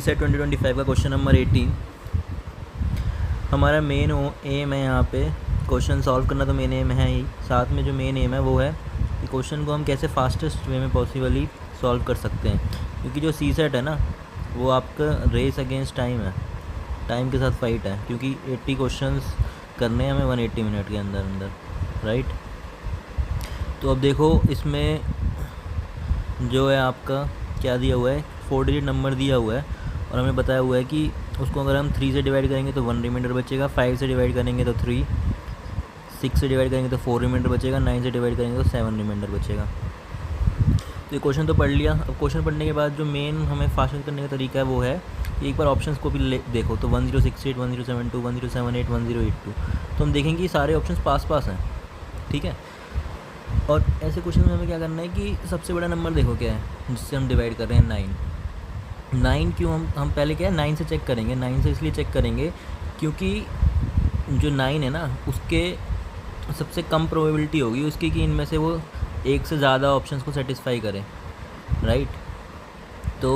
Set 2025 का question number 18। हमारा main M है यहाँ पे क्वेश्चन सॉल्व करना, तो मेन एम है ही, साथ में जो मेन एम है वो है कि क्वेश्चन को हम कैसे फास्टेस्ट वे में पॉसिबली सॉल्व कर सकते हैं, क्योंकि जो सी सेट है ना वो आपका रेस अगेंस्ट टाइम है, टाइम के साथ फाइट है, क्योंकि 80 क्वेश्चंस करने हैं हमें 180 मिनट के अंदर अंदर, राइट। तो अब देखो इसमें जो है आपका क्या दिया हुआ है, 4 डिजिट नंबर दिया हुआ है और हमें बताया हुआ है कि उसको अगर हम 3 से डिवाइड करेंगे तो 1 रिमाइंडर बचेगा, 5 से डिवाइड करेंगे तो 3, 6 से डिवाइड करेंगे तो 4 रिमाइंडर बचेगा, 9 से डिवाइड करेंगे तो 7 रिमाइंडर बचेगा। तो ये क्वेश्चन तो पढ़ लिया। अब क्वेश्चन पढ़ने के बाद जो मेन हमें फास्टेस्ट करने का तरीका है वो है कि एक बार ऑप्शंस को भी देखो, तो 1068, 1072, 1078, 1082, तो हम देखेंगे कि सारे ऑप्शंस पास पास हैं, ठीक है। और ऐसे क्वेश्चन में हमें क्या करना है कि सबसे बड़ा नंबर देखो क्या है जिससे हम डिवाइड कर रहे हैं, 9 क्यों, हम पहले क्या है 9 से चेक करेंगे। 9 से इसलिए चेक करेंगे क्योंकि जो 9 है ना उसके सबसे कम प्रोबेबिलिटी होगी उसकी कि इनमें से वो एक से ज़्यादा ऑप्शंस को सेटिस्फाई करें, राइट। तो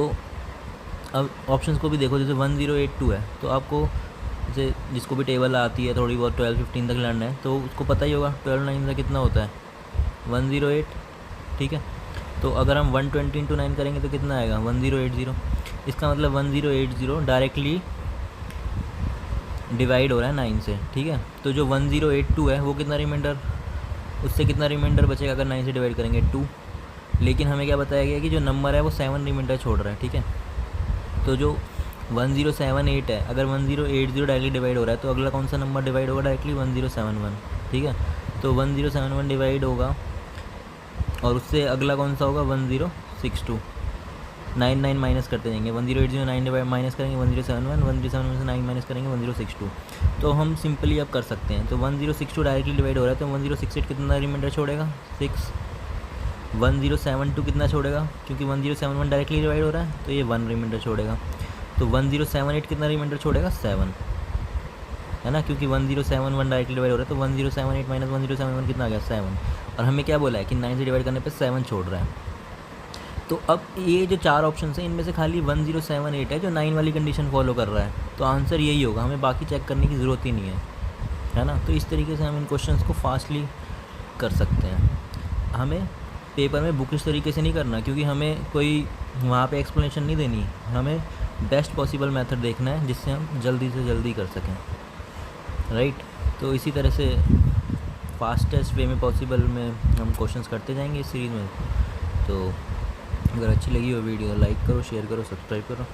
अब ऑप्शंस को भी देखो, जैसे 1082 है तो आपको जैसे जिसको भी टेबल आती है थोड़ी बहुत 12-15 तक लर्न है तो उसको पता ही होगा 12 9 का कितना होता है 108, ठीक है। तो अगर हम 120 इंटू 9 करेंगे तो कितना आएगा 1080। इसका मतलब 1080 डायरेक्टली डिवाइड हो रहा है 9 से, ठीक है। तो जो 1082 है वो कितना रिमाइंडर, उससे कितना रिमाइंडर बचेगा अगर 9 से डिवाइड करेंगे 2। लेकिन हमें क्या बताया गया कि जो नंबर है वो 7 रिमाइंडर छोड़ रहा है, ठीक है। तो जो 1078 है, अगर 1080 डायरेक्टली डिवाइड हो रहा है तो अगला कौन सा नंबर डिवाइड होगा डायरेक्टली 1071, ठीक है। तो 1071 डिवाइड होगा और उससे अगला कौन सा होगा 1062। 9 माइनस करते जाएंगे, 1080 9 माइनस करेंगे 1071, 1071 से 9 माइनस करेंगे 1062। तो हम सिंपली अब कर सकते हैं। तो 1062 डायरेक्टली डिवाइड हो रहा है तो 1068 कितना रिमाइंडर छोड़ेगा 6। 1072 कितना छोड़ेगा, क्योंकि 1071 डायरेक्टली डिवाइड हो रहा है तो ये 1 रिमाइंडर छोड़ेगा। तो 1078 कितना रिमाइंडर छोड़ेगा 7, है ना, क्योंकि 1071 डायरेक्टली डिवाइड हो रहा है तो 1078 माइनस 1071 कितना आ गया 7। और हमें क्या बोला है कि 9 से डिवाइड करने पे 7 छोड़ रहा है। तो अब ये जो 4 ऑप्शन हैं इनमें से खाली 1078 है जो 9 वाली कंडीशन फॉलो कर रहा है, तो आंसर यही होगा, हमें बाकी चेक करने की ज़रूरत ही नहीं है ना। तो इस तरीके से हम इन क्वेश्चंस को फास्टली कर सकते हैं। हमें पेपर में बुकिश तरीके से नहीं करना, क्योंकि हमें कोई वहाँ पे एक्सप्लेनेशन नहीं देनी, हमें बेस्ट पॉसिबल मेथड देखना है जिससे हम जल्दी से जल्दी कर सकें, राइट। तो इसी तरह से फास्टेस्ट वे में पॉसिबल में हम क्वेश्चंस करते जाएंगे इस सीरीज़ में। तो अगर अच्छी लगी हो वीडियो तो लाइक करो, शेयर करो, सब्सक्राइब करो।